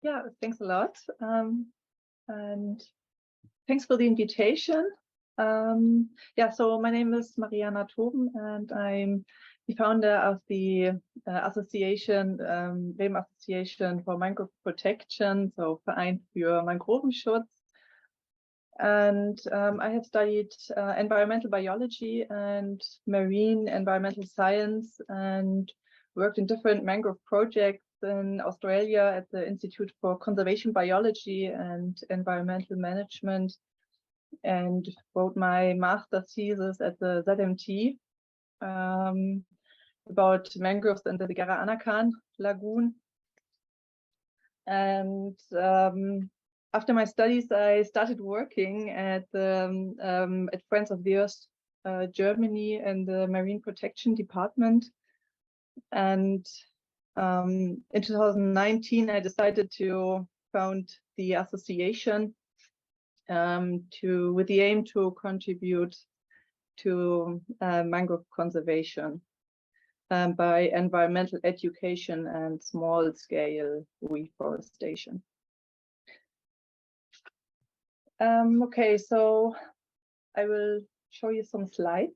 Yeah, thanks a lot. And thanks for the invitation. Yeah, so my name is Marijana Toben, and I'm the founder of the association, Bremen Association for Mangrove Protection, so Verein für Mangrovenschutz. And I have studied environmental biology and marine environmental science, and worked in different mangrove projects in Australia at the Institute for Conservation Biology and Environmental Management, and wrote my master's thesis at the ZMT about mangroves in the Anakan Lagoon. And after my studies, I started working at Friends of the Earth Germany in the Marine Protection Department. And in 2019, I decided to found the association with the aim to contribute to mangrove conservation by environmental education and small-scale reforestation. Okay, so I will show you some slides.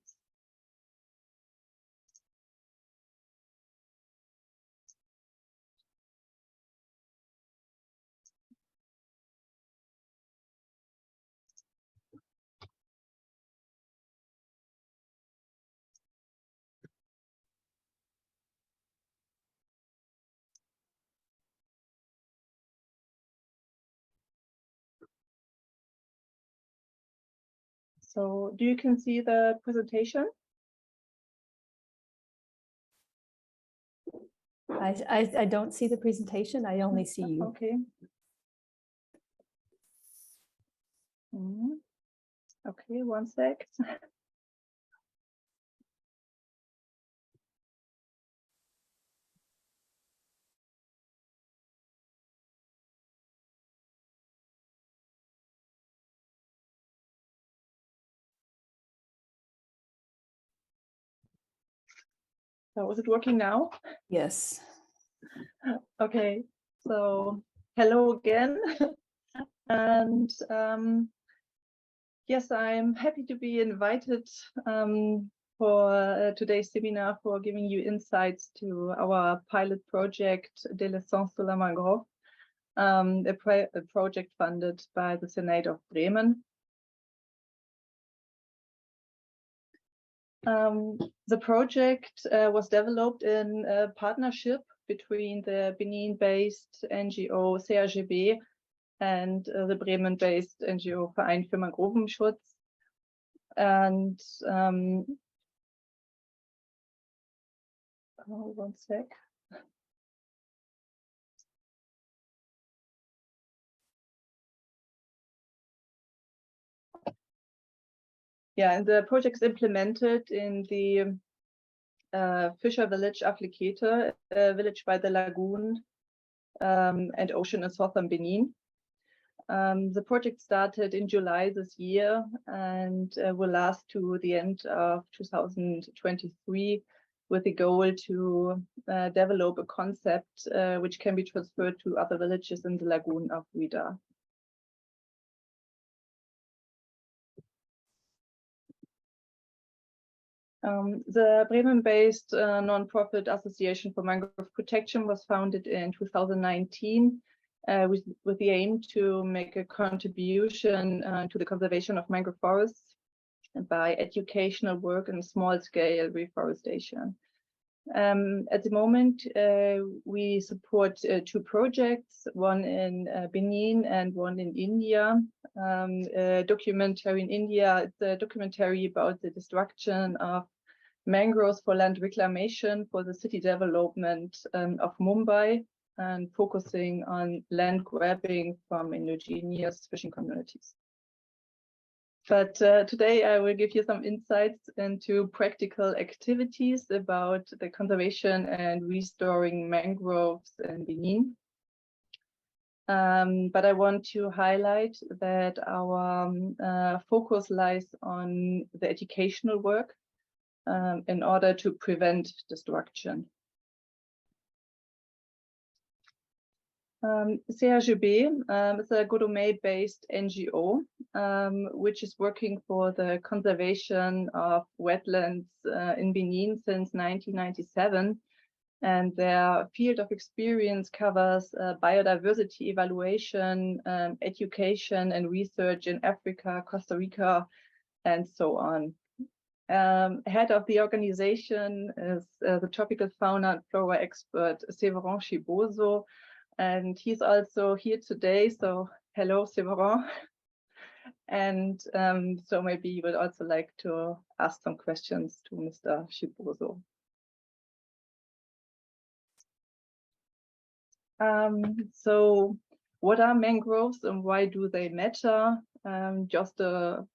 So you can see the presentation? I don't see the presentation. I only see you. Okay. Okay, one sec. So is it working now? Yes. Okay, so hello again. And yes, I'm happy to be invited for today's seminar, for giving you insights to our pilot project, De l'essence de la Mangrove, a project funded by the Senate of Bremen. The project was developed in a partnership between the Benin-based NGO CRGB and the Bremen-based NGO Verein für Mangrovenschutz. And one sec. Yeah, and the project is implemented in the fisher village Regulator, a village by the lagoon and ocean in southern Benin. The project started in July this year and will last to the end of 2023, with the goal to develop a concept which can be transferred to other villages in the lagoon of Vida. The Bremen-based non-profit Association for Mangrove Protection was founded in 2019 with the aim to make a contribution to the conservation of mangrove forests by educational work and small-scale reforestation. At the moment, we support two projects, one in Benin and one in India. A documentary in India, it's a documentary about the destruction of mangroves for land reclamation for the city development of Mumbai, and focusing on land grabbing from indigenous fishing communities. But today I will give you some insights into practical activities about the conservation and restoring mangroves in Benin. But I want to highlight that our focus lies on the educational work in order to prevent destruction. CRGB is a Godomay-based NGO, which is working for the conservation of wetlands in Benin since 1997. And their field of experience covers biodiversity evaluation, education and research in Africa, Costa Rica, and so on. Head of the organization is the tropical fauna and flora expert Verein, and he's also here today. So hello, Verein. And so maybe you would also like to ask some questions to Mr. Chiboso. So what are mangroves and why do they matter? Just a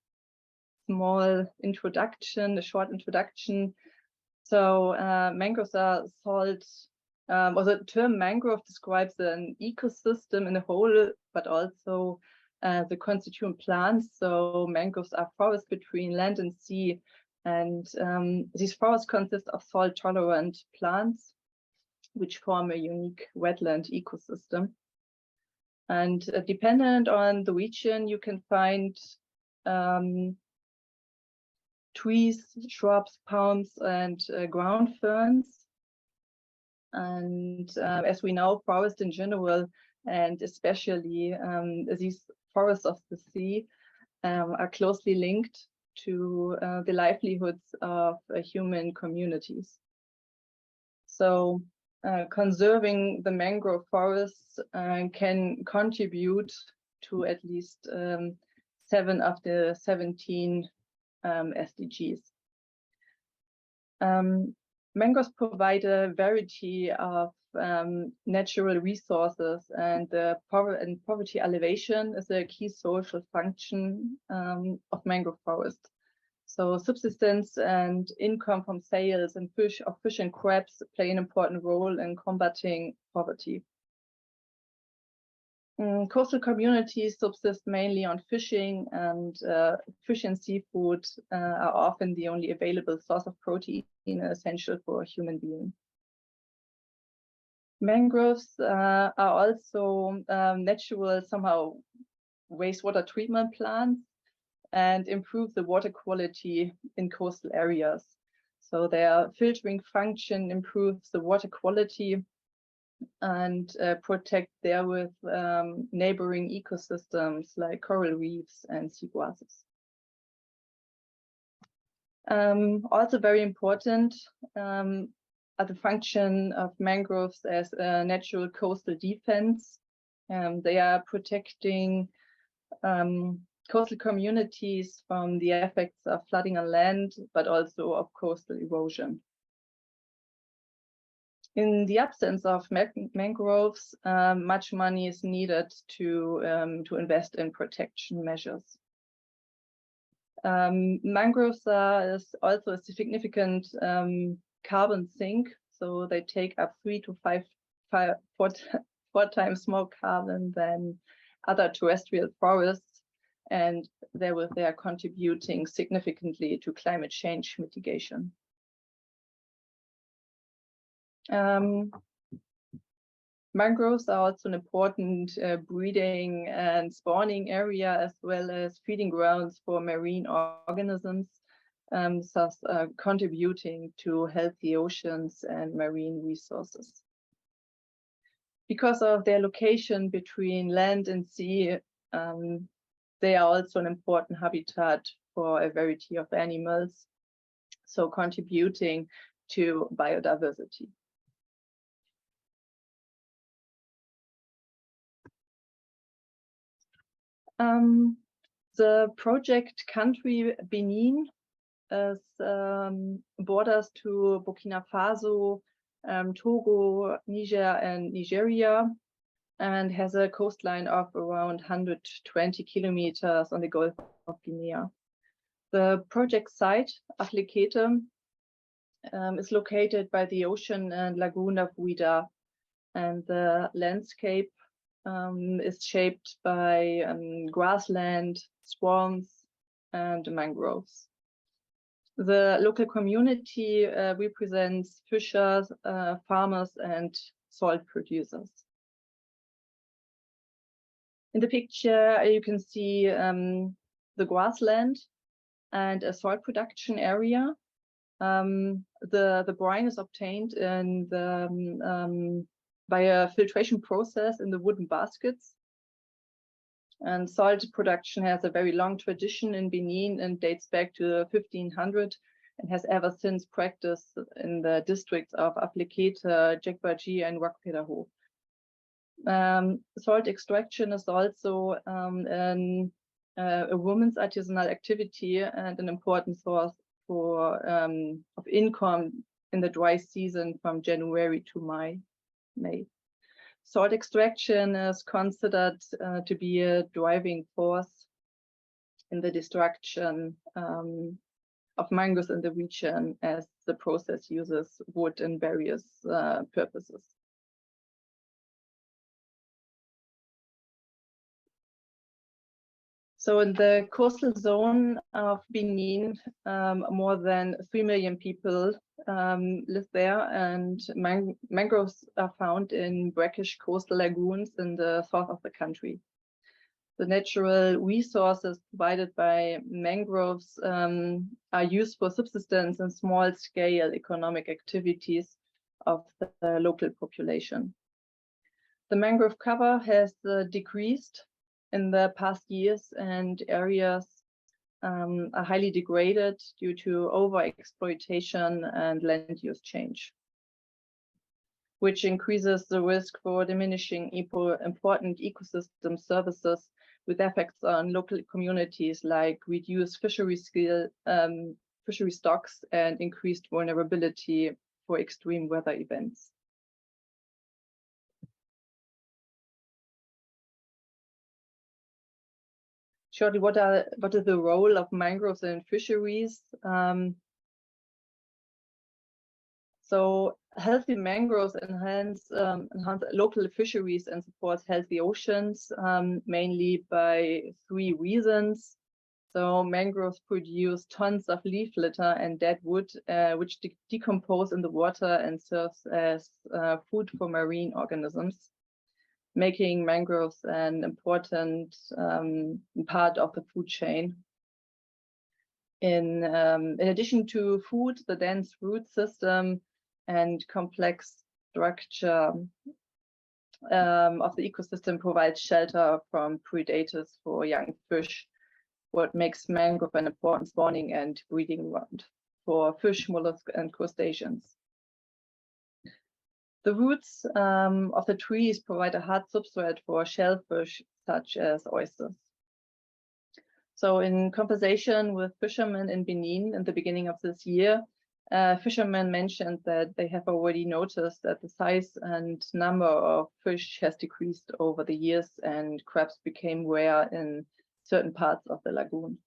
small introduction, a short introduction. So mangroves are salt, or the term mangrove describes an ecosystem in a whole, but also the constituent plants. So mangroves are forests between land and sea, and these forests consist of salt-tolerant plants, which form a unique wetland ecosystem. And dependent on the region, you can find trees, shrubs, palms, and ground ferns. And as we know, forests in general, and especially these forests of the sea, are closely linked to the livelihoods of human communities. So conserving the mangrove forests can contribute to at least 7 of the 17 SDGs. Mangroves provide a variety of natural resources, and poverty alleviation is a key social function of mangrove forests. So subsistence and income from sales and fish and crabs play an important role in combating poverty. Coastal communities subsist mainly on fishing, and fish and seafood are often the only available source of protein essential for a human being. Mangroves are also natural, somehow, wastewater treatment plants and improve the water quality in coastal areas. So their filtering function improves the water quality and protect therewith neighboring ecosystems like coral reefs and seagrasses. Also very important are the function of mangroves as a natural coastal defense. They are protecting coastal communities from the effects of flooding on land, but also of coastal erosion. In the absence of mangroves, much money is needed to invest in protection measures. Mangroves are also a significant carbon sink, so they take up 3 to 4 times more carbon than other terrestrial forests, and they are contributing significantly to climate change mitigation. Mangroves are also an important breeding and spawning area, as well as feeding grounds for marine organisms, thus contributing to healthy oceans and marine resources. Because of their location between land and sea, they are also an important habitat for a variety of animals, so contributing to biodiversity. The project country Benin is borders to Burkina Faso, Togo, Niger, and Nigeria, and has a coastline of around 120 kilometers on the Gulf of Guinea. The project site, Aflikete, is located by the ocean and lagoon of Ouida, and the landscape is shaped by grassland, swamps, and mangroves. The local community represents fishers, farmers, and salt producers. In the picture, you can see the grassland and a soil production area. The brine is obtained in the, by a filtration process in the wooden baskets. And salt production has a very long tradition in Benin and dates back to 1500 and has ever since practiced in the districts of Aplikete, Jekbaji, and Wakpedaho. Salt extraction is also a woman's artisanal activity and an important source for of income in the dry season from January to May. Salt extraction is considered to be a driving force in the destruction of mangroves in the region, as the process uses wood in various purposes. So in the coastal zone of Benin, more than 3 million people live there, and mangroves are found in brackish coastal lagoons in the south of the country. The natural resources provided by mangroves are used for subsistence and small-scale economic activities of the local population. The mangrove cover has decreased in the past years, and areas are highly degraded due to over-exploitation and land use change, which increases the risk for diminishing important ecosystem services with effects on local communities like reduced fishery stocks and increased vulnerability for extreme weather events. Shortly, what is the role of mangroves in fisheries? So healthy mangroves enhance local fisheries and support healthy oceans, mainly by 3 reasons. So mangroves produce tons of leaf litter and dead wood, which decompose in the water and serves as food for marine organisms, making mangroves an important part of the food chain. In addition to food, the dense root system and complex structure of the ecosystem provides shelter from predators for young fish, what makes mangrove an important spawning and breeding ground for fish, mollusks, and crustaceans. The roots of the trees provide a hard substrate for shellfish such as oysters. So in conversation with fishermen in Benin in the beginning of this year, fishermen mentioned that they have already noticed that the size and number of fish has decreased over the years, and crabs became rare in certain parts of the lagoon.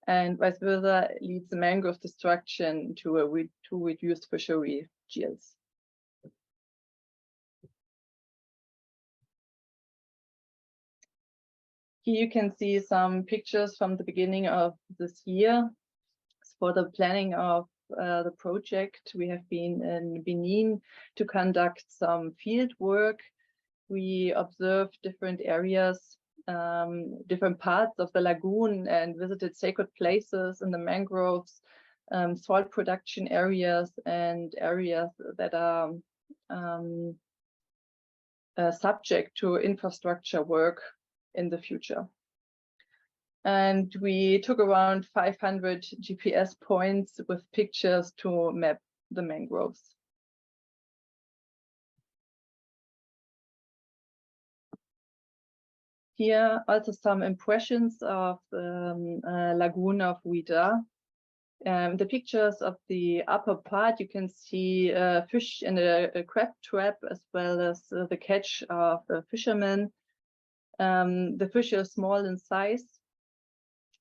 And vice versa leads the mangrove destruction to reduced fishery yields. Here you can see some pictures from the beginning of this year. For the planning of the project, we have been in Benin to conduct some field work. We observed different areas, different parts of the lagoon, and visited sacred places in the mangroves, salt production areas, and areas that are subject to infrastructure work in the future. And we took around 500 GPS points with pictures to map the mangroves. Here also some impressions of the lagoon of Ouida. The pictures of the upper part, you can see fish in a crab trap, as well as the catch of a fisherman. The fish are small in size.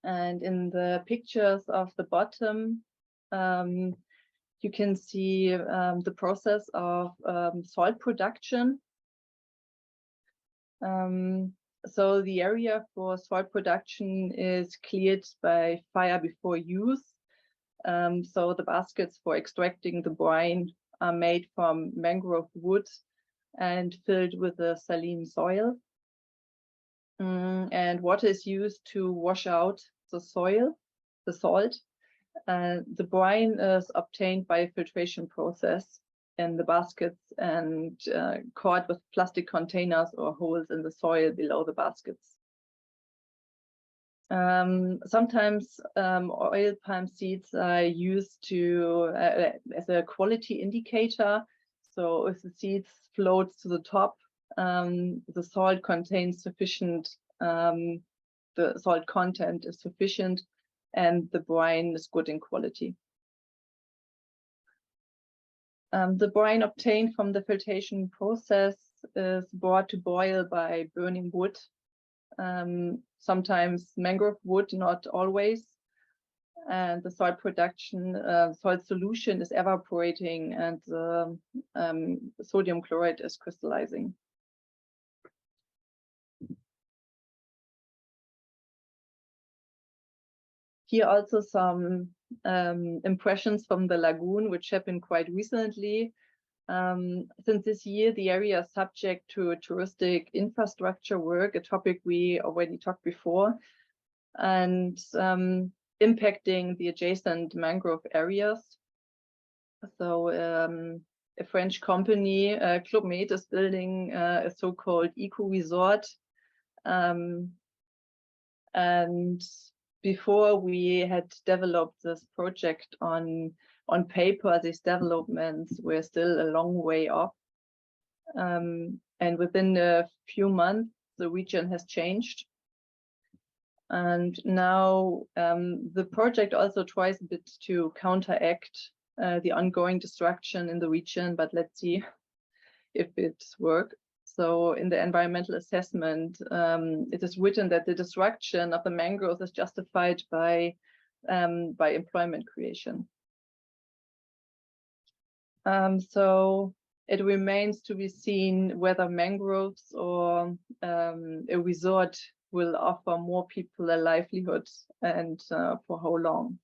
And in the pictures of the bottom, you can see the process of salt production. So the area for salt production is cleared by fire before use. So the baskets for extracting the brine are made from mangrove wood and filled with the saline soil. and water is used to wash out the soil, the salt. The brine is obtained by a filtration process in the baskets and caught with plastic containers or holes in the soil below the baskets. Sometimes oil palm seeds are used to as a quality indicator. So if the seeds float to the top, the salt contains sufficient, the salt content is sufficient, and the brine is good in quality. The brine obtained from the filtration process is brought to boil by burning wood. Sometimes mangrove wood, not always. And the salt production, salt solution is evaporating, and the sodium chloride is crystallizing. Here also some impressions from the lagoon, which happened quite recently. Since this year, the area is subject to touristic infrastructure work, a topic we already talked before, and impacting the adjacent mangrove areas. So a French company, Club Med, is building a so-called eco-resort. And before we had developed this project on paper, these developments were still a long way off. And within a few months, the region has changed. And now the project also tries a bit to counteract the ongoing destruction in the region, but let's see if it works. So in the environmental assessment, it is written that the destruction of the mangroves is justified by employment creation. So it remains to be seen whether mangroves or a resort will offer more people a livelihood, and for how long.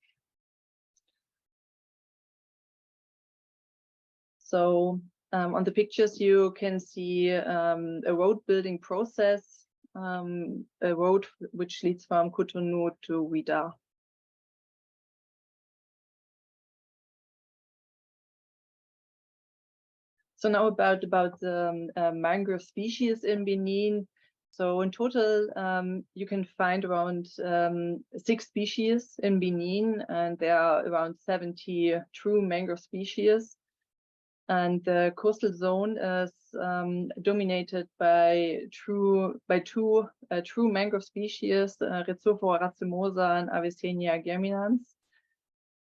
So on the pictures you can see a road building process, a road which leads from Cotonou to Ouidah. So now about the mangrove species in Benin. So in total, you can find around 6 species in Benin, and there are around 70 true mangrove species. And the coastal zone is dominated by two true mangrove species, Rhizophora racemosa and Avicennia germinans.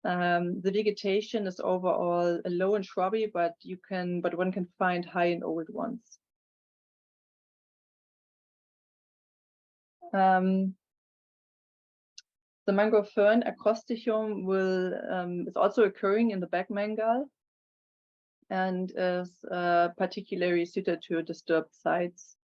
The vegetation is overall low and shrubby, but one can find high and old ones. The mangrove fern acrostichum is also occurring in the back mangal and is particularly suited to disturbed sites.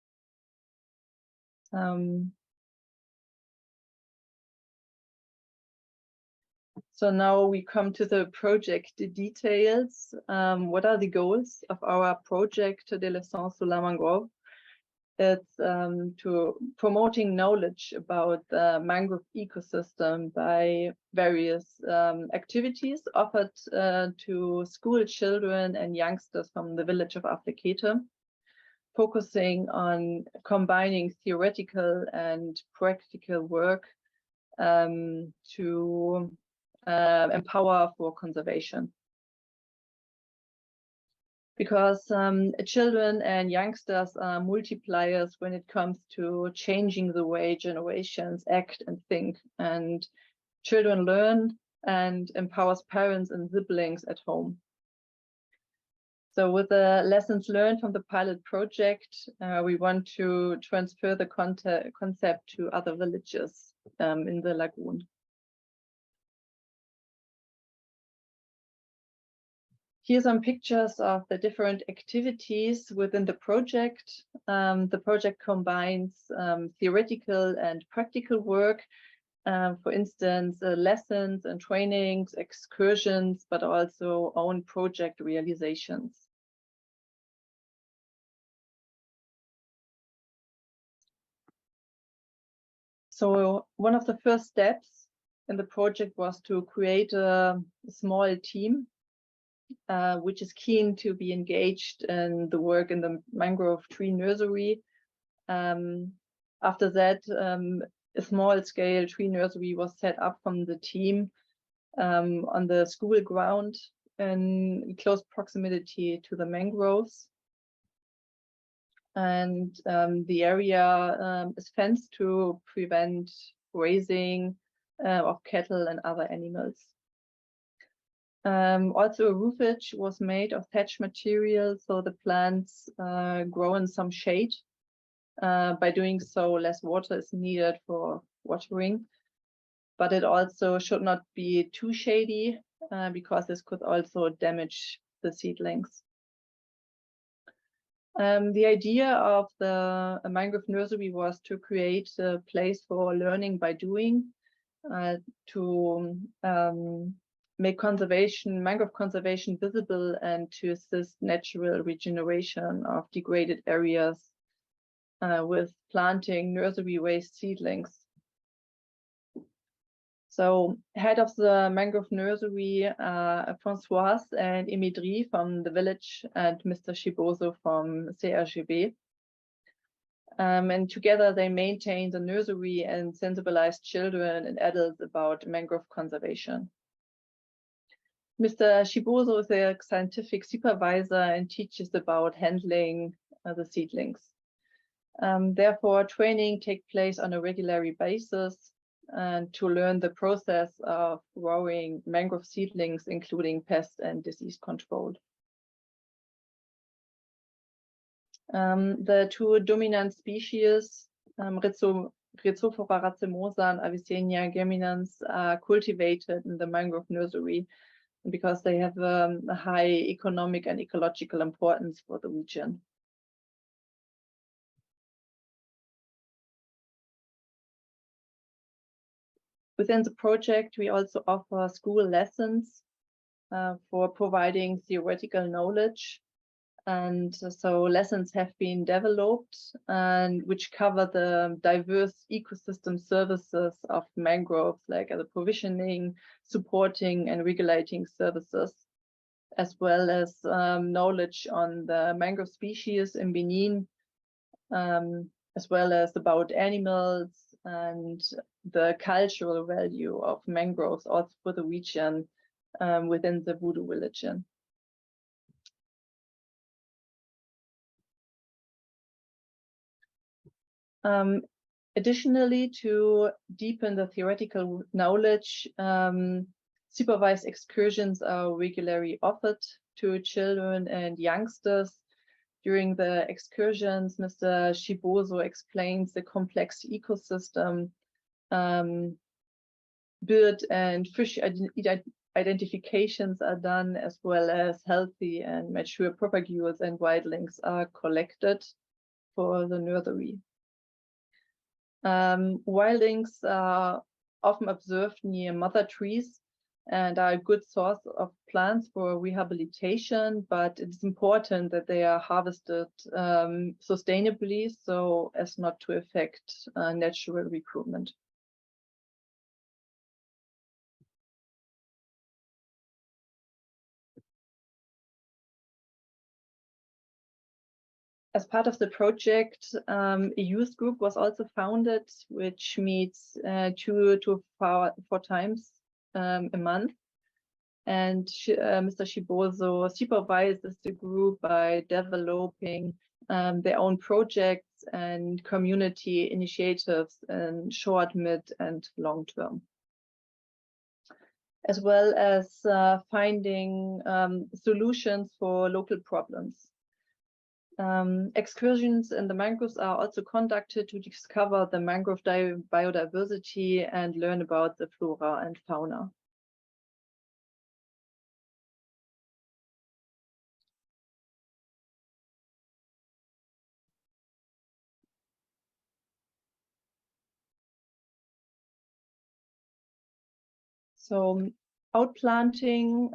So now we come to the project details. What are the goals of our project de l'essence de la mangrove? It's to promoting knowledge about the mangrove ecosystem by various activities offered to school children and youngsters from the village of Aflikete, focusing on combining theoretical and practical work to empower for conservation. Because children and youngsters are multipliers when it comes to changing the way generations act and think, and children learn and empowers parents and siblings at home. So with the lessons learned from the pilot project, we want to transfer the concept to other villages in the lagoon. Here are some pictures of the different activities within the project. The project combines theoretical and practical work, for instance, lessons and trainings, excursions, but also own project realizations. So one of the first steps in the project was to create a small team which is keen to be engaged in the work in the mangrove tree nursery. After that, a small-scale tree nursery was set up from the team on the school ground in close proximity to the mangroves. And the area is fenced to prevent grazing of cattle and other animals. Also, a roofage was made of thatch material, so the plants grow in some shade. By doing so, less water is needed for watering, but it also should not be too shady because this could also damage the seedlings. The idea of the mangrove nursery was to create a place for learning by doing, to make mangrove conservation visible, and to assist natural regeneration of degraded areas with planting nursery waste seedlings. So, head of the mangrove nursery, Françoise and Emidri from the village, and Mr. Chiboso from CRGB. And together they maintain the nursery and sensibilize children and adults about mangrove conservation. Mr. Chiboso is a scientific supervisor and teaches about handling the seedlings. Therefore, training takes place on a regular basis and to learn the process of growing mangrove seedlings, including pest and disease control. The two dominant species, Rhizophora racemosa and Avicennia geminans, are cultivated in the mangrove nursery because they have a high economic and ecological importance for the region. Within the project, we also offer school lessons for providing theoretical knowledge. And so lessons have been developed and which cover the diverse ecosystem services of mangroves, like the provisioning, supporting and regulating services, as well as knowledge on the mangrove species in Benin, as well as about animals and the cultural value of mangroves also for the region within the Voodoo religion. Additionally, to deepen the theoretical knowledge, supervised excursions are regularly offered to children and youngsters. During the excursions, Mr. Chiboso explains the complex ecosystem, bird and fish identifications are done, as well as healthy and mature propagules and wildlings are collected for the nursery. Wildlings are often observed near mother trees and are a good source of plants for rehabilitation, but it's important that they are harvested sustainably so as not to affect natural recruitment. As part of the project, a youth group was also founded, which meets 2 to 4 times a month. And Mr. Chiboso supervises the group by developing their own projects and community initiatives in short, mid, and long term, as well as finding solutions for local problems. Excursions in the mangroves are also conducted to discover the mangrove biodiversity and learn about the flora and fauna. So outplanting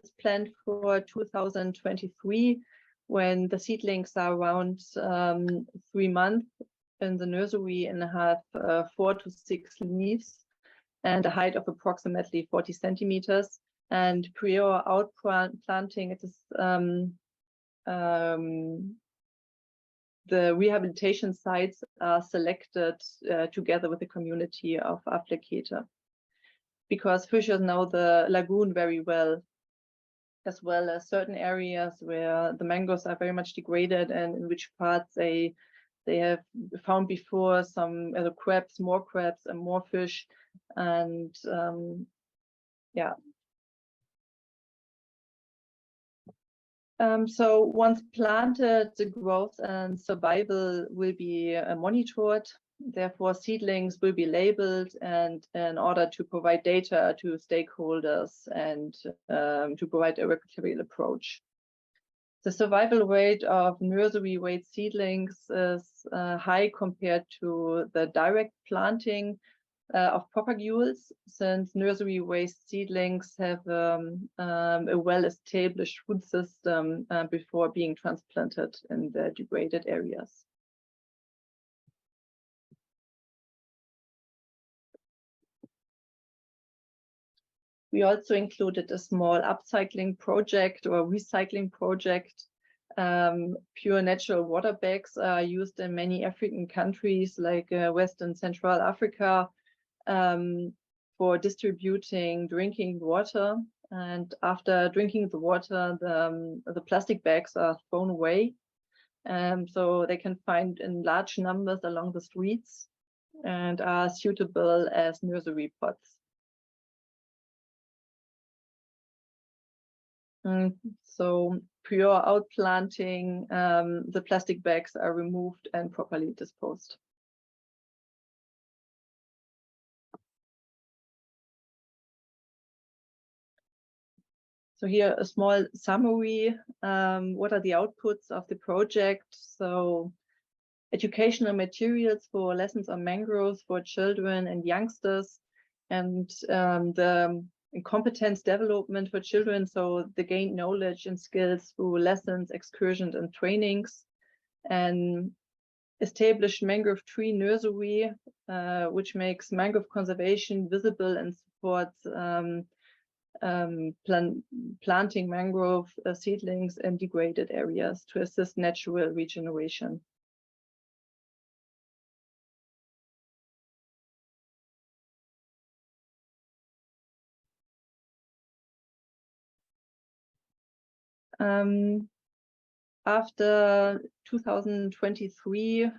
is planned for 2023, when the seedlings are around 3 months in the nursery and have 4 to 6 leaves and a height of approximately 40 centimeters. And prior outplanting, it is the rehabilitation sites are selected together with the community of applicator, because fishers know the lagoon very well, as well as certain areas where the mangroves are very much degraded and in which parts they have found before some crabs, more crabs and more fish. And yeah. So once planted, the growth and survival will be monitored. Therefore, seedlings will be labeled, and in order to provide data to stakeholders and to provide a regulatory approach. The survival rate of nursery weight seedlings is high compared to the direct planting of propagules, since nursery waste seedlings have a well-established root system before being transplanted in the degraded areas. We also included a small upcycling project or recycling project. Pure natural water bags are used in many African countries like West and Central Africa, for distributing drinking water, and after drinking the water, the plastic bags are thrown away, so they can find in large numbers along the streets and are suitable as nursery pots. So pure outplanting, the plastic bags are removed and properly disposed. So here a small summary. What are the outputs of the project? So educational materials for lessons on mangroves for children and youngsters, and the competence development for children, so they gain knowledge and skills through lessons, excursions and trainings. And established mangrove tree nursery, which makes mangrove conservation visible and supports planting mangrove seedlings in degraded areas to assist natural regeneration. After 2023, it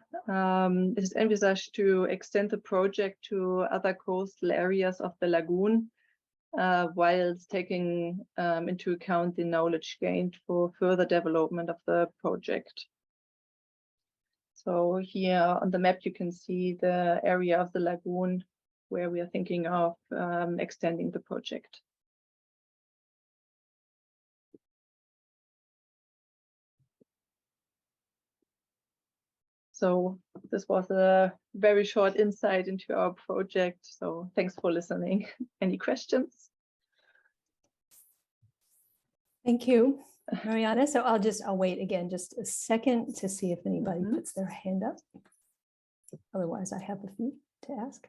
is envisaged to extend the project to other coastal areas of the lagoon, whilst taking into account the knowledge gained for further development of the project. So here on the map you can see the area of the lagoon where we are thinking of extending the project. So this was a very short insight into our project. So thanks for listening. Any questions? Thank you, Marijana. So I'll wait again just a second to see if anybody puts their hand up. Otherwise, I have a few to ask.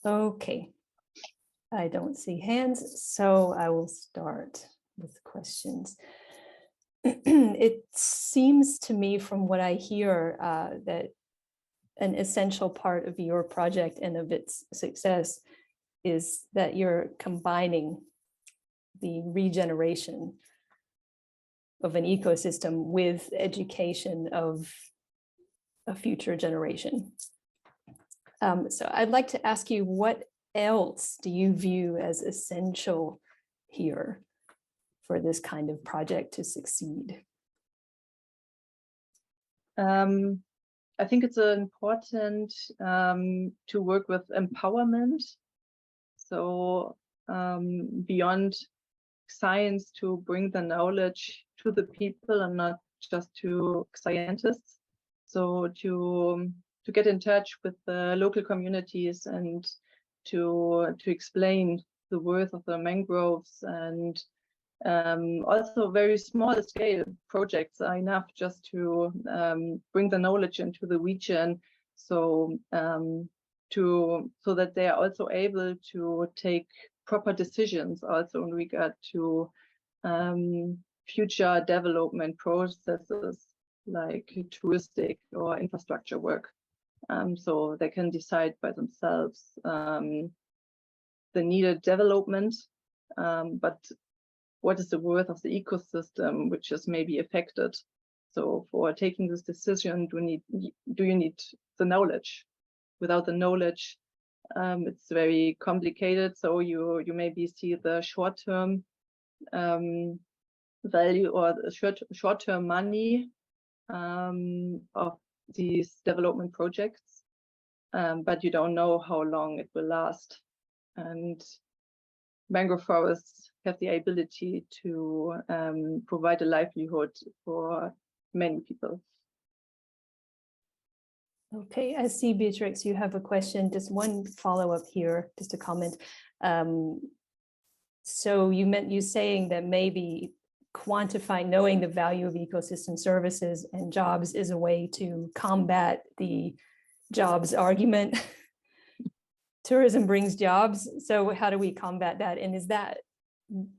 Okay, I don't see hands, so I will start with questions. It seems to me from what I hear that an essential part of your project and of its success is that you're combining the regeneration of an ecosystem with education of a future generation. So I'd like to ask you, what else do you view as essential here for this kind of project to succeed? I think it's important to work with empowerment. So beyond science, to bring the knowledge to the people and not just to scientists. So to get in touch with the local communities and to explain the worth of the mangroves, and also very small scale projects are enough just to bring the knowledge into the region, so so that they are also able to take proper decisions also in regard to future development processes like touristic or infrastructure work. So they can decide by themselves the needed development, but what is the worth of the ecosystem which is maybe affected. So for taking this decision, do you need the knowledge? Without the knowledge, it's very complicated. So you maybe see the short-term value or the short-term money of these development projects, but you don't know how long it will last. And mangrove forests have the ability to provide a livelihood for many people. Okay, I see, Beatrix, you have a question. Just one follow-up here, just a comment. So you saying that maybe quantifying, knowing the value of ecosystem services and jobs is a way to combat the jobs argument. Tourism brings jobs, so how do we combat that? And is that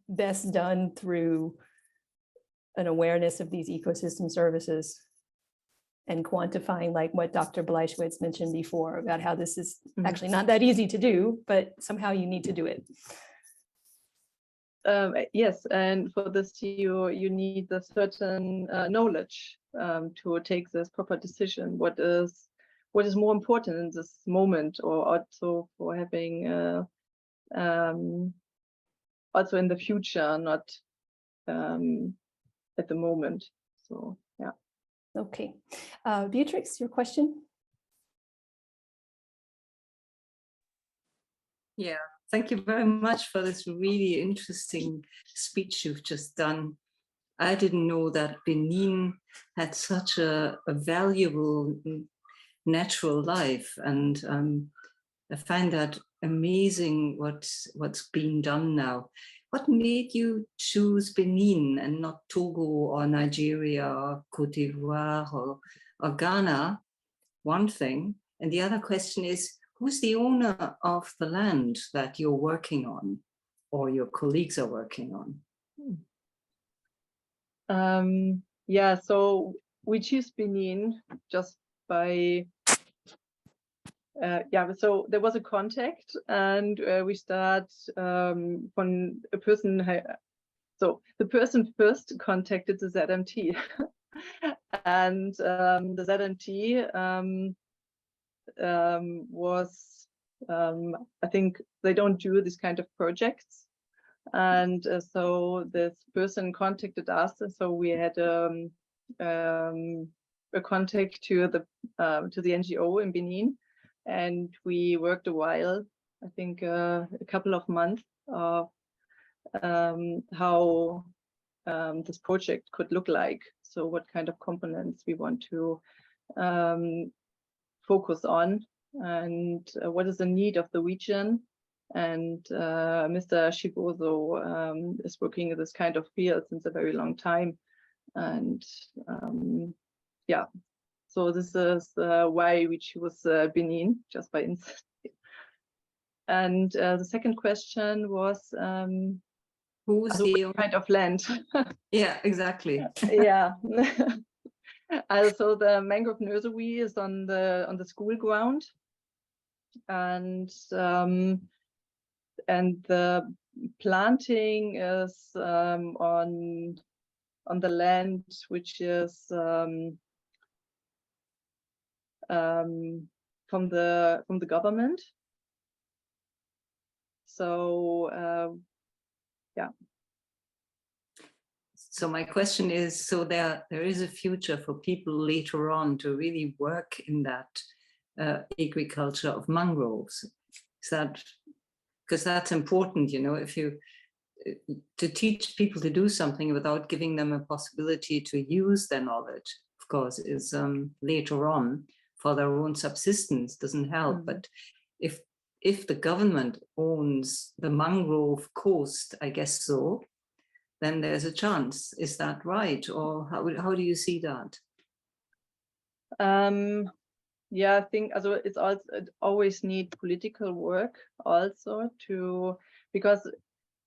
best done through an awareness of these ecosystem services and quantifying, like what Dr. Bleichwitz mentioned before about how this is actually not that easy to do, but somehow you need to do it? Yes, and for this you need a certain knowledge to take this proper decision. What is more important in this moment, or also for having also in the future, not at the moment. So yeah. Okay, Beatrix, your question? Yeah, thank you very much for this really interesting speech you've just done. I didn't know that Benin had such a valuable natural life, and I find that amazing what's being done now. What made you choose Benin and not Togo or Nigeria or Cote d'Ivoire or Ghana? One thing. And the other question is, who's the owner of the land that you're working on or your colleagues are working on? Yeah, so we choose Benin just by so there was a contact, and we start from a person. So the person first contacted the ZMT, and the ZMT was, I think they don't do this kind of projects, and so this person contacted us, and so we had a contact to the NGO in Benin. And we worked a while, I think a couple of months, of how this project could look like. So what kind of components we want to focus on, and what is the need of the region. And Mr. Shibozo is working in this kind of field since a very long time. And yeah. So this is why we choose Benin, just by instance. And the second question was, who's the kind of land? Yeah, exactly. Yeah. Also the mangrove nursery is on the school ground, and the planting is on the land which is from the government. So yeah. So my question is, so there is a future for people later on to really work in that agriculture of mangroves? Is that, because that's important, you know, if you to teach people to do something without giving them a possibility to use their knowledge, of course, is later on for their own subsistence doesn't help. But if if the government owns the mangrove coast, I guess so, then there's a chance. Is that right? Or how do you see that? Yeah, I think also it's also it always need political work also because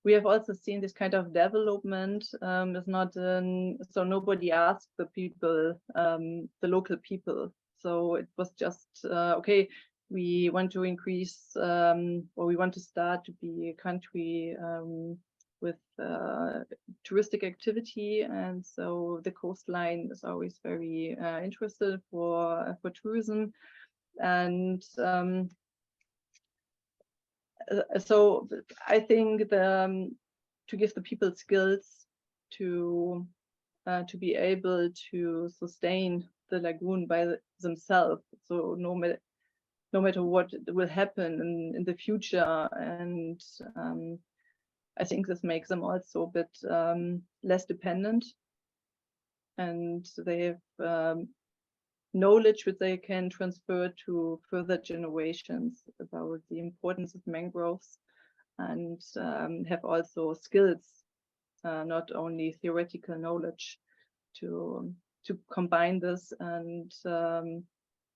we have also seen this kind of development. It's not so nobody asked the people, the local people. So it was just okay. We want to increase, or we want to start to be a country with touristic activity, and so the coastline is always very interested for tourism, and so I think to give the people skills to be able to sustain the lagoon by themselves. So no matter what will happen in the future, and I think this makes them also a bit less dependent, and they have knowledge which they can transfer to further generations about the importance of mangroves, and have also skills, not only theoretical knowledge, to combine this, and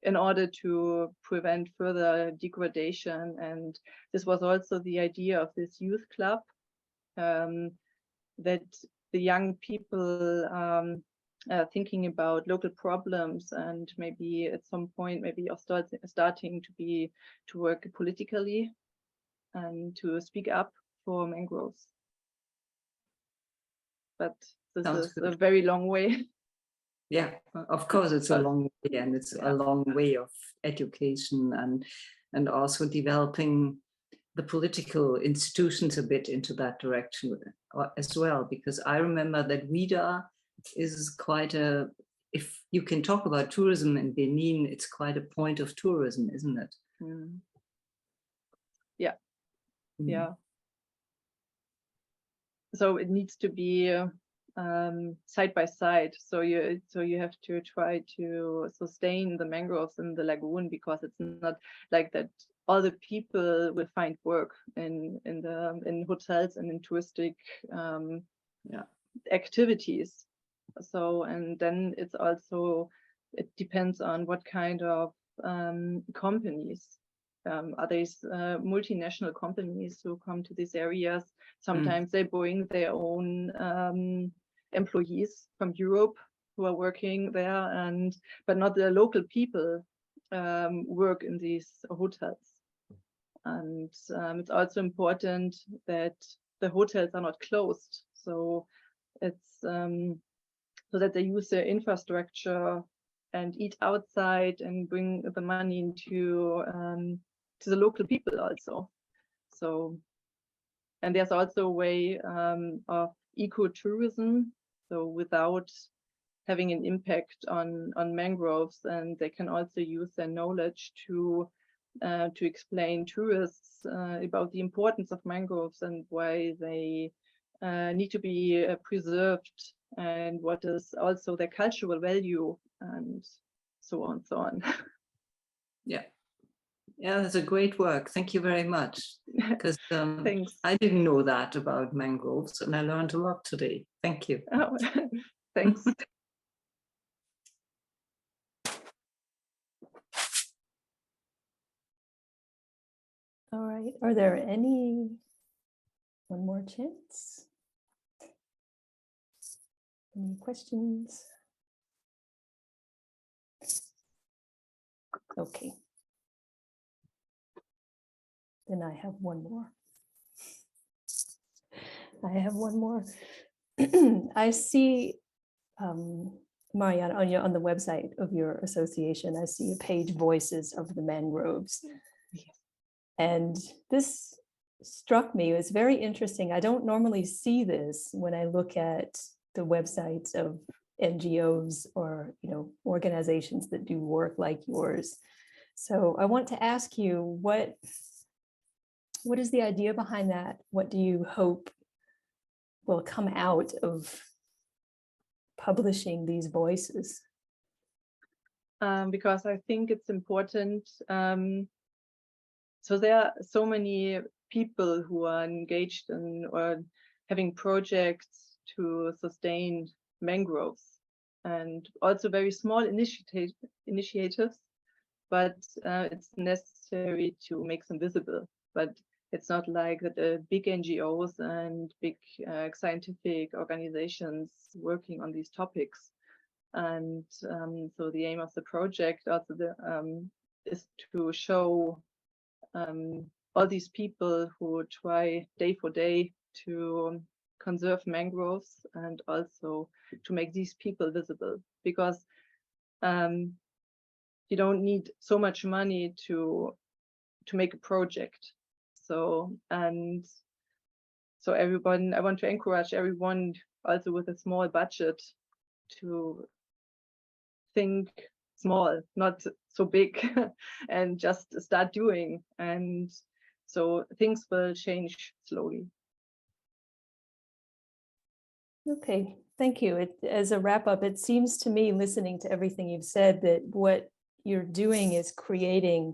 in order to prevent further degradation. And this was also the idea of this youth club, that the young people thinking about local problems, and maybe at some point maybe are starting to work politically and to speak up for mangroves. But this is a very long way. Yeah, of course, it's a long way, and it's a long way of education and also developing the political institutions a bit into that direction as well. Because I remember that WIDA is quite a, if you can talk about tourism in Benin, it's quite a point of tourism, isn't it? Mm. Yeah. Mm. Yeah. So it needs to be side by side. So you have to try to sustain the mangroves in the lagoon, because it's not like that all the people will find work in hotels and in touristic activities. So, and then it's also, it depends on what kind of companies. Are these multinational companies who come to these areas? Sometimes they bring their own employees from Europe who are working there, but not the local people work in these hotels. And it's also important that the hotels are not closed. So it's so that they use their infrastructure and eat outside and bring the money into to the local people also. So, and there's also a way of ecotourism, so without having an impact on mangroves, and they can also use their knowledge to explain tourists about the importance of mangroves and why they need to be preserved, and what is also their cultural value, and so on, so on. Yeah, that's a great work. Thank you very much. Because Thanks. I didn't know that about mangroves, and I learned a lot today. Thank you. Oh, thanks. All right. Are there one more chance? Any questions? Okay. Then I have one more. I see, Marijana, on the website of your association, I see a page, Voices of the Mangroves. And this struck me, it was very interesting. I don't normally see this when I look at the websites of NGOs or organizations that do work like yours. So I want to ask you, what is the idea behind that? What do you hope will come out of publishing these voices? Because I think it's important so there are so many people who are engaged in or having projects to sustain mangroves, and also very small initiatives, but it's necessary to make them visible. But it's not like that big NGOs and big scientific organizations working on these topics. And so the aim of the project also is to show all these people who try day for day to conserve mangroves, and also to make these people visible, because you don't need so much money to make a project. So, and so everyone, I want to encourage everyone also with a small budget to think small, not so big, and just start doing. And so things will change slowly. Okay, thank you. As a wrap up, it seems to me, listening to everything you've said, that what you're doing is creating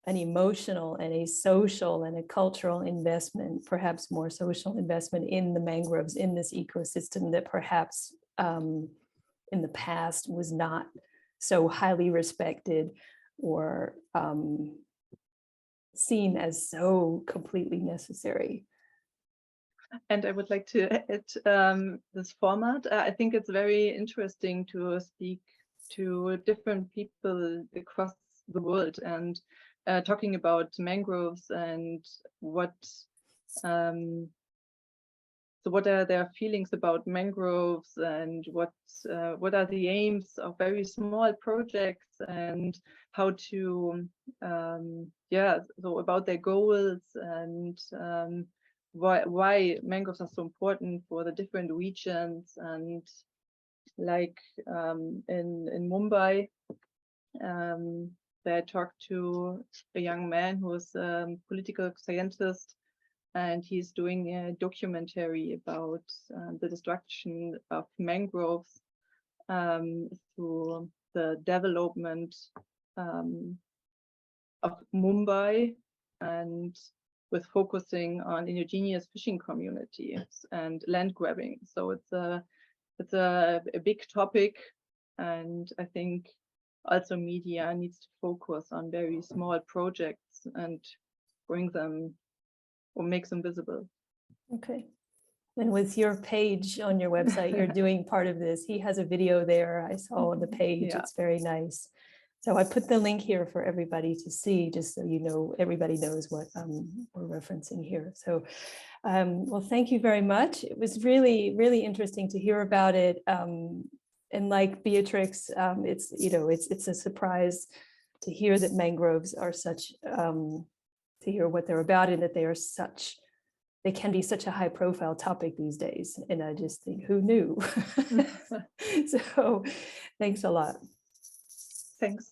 an emotional and a social and a cultural investment, perhaps more social investment in the mangroves, in this ecosystem that perhaps in the past was not so highly respected or seen as so completely necessary. And I would like to add this format. I think it's very interesting to speak to different people across the world, and talking about mangroves and what so what are their feelings about mangroves, and what are the aims of very small projects, and how to so about their goals, and why mangroves are so important for the different regions. And like in Mumbai, I talked to a young man who is a political scientist, and he's doing a documentary about the destruction of mangroves through the development of Mumbai, and with focusing on indigenous fishing communities and land grabbing. So it's a big topic, and I think also media needs to focus on very small projects and bring them or make them visible. Okay. And with your page on your website, you're doing part of this. He has a video there. I saw on the page. Yeah. It's very nice. So I put the link here for everybody to see, just so you know, everybody knows what we're referencing here. So, well, thank you very much. It was really, really interesting to hear about it. And like Beatrix, it's, you know, it's a surprise to hear that mangroves are such, to hear what they're about, and that they are such, they can be such a high profile topic these days. And I just think, who knew? So thanks a lot. Thanks.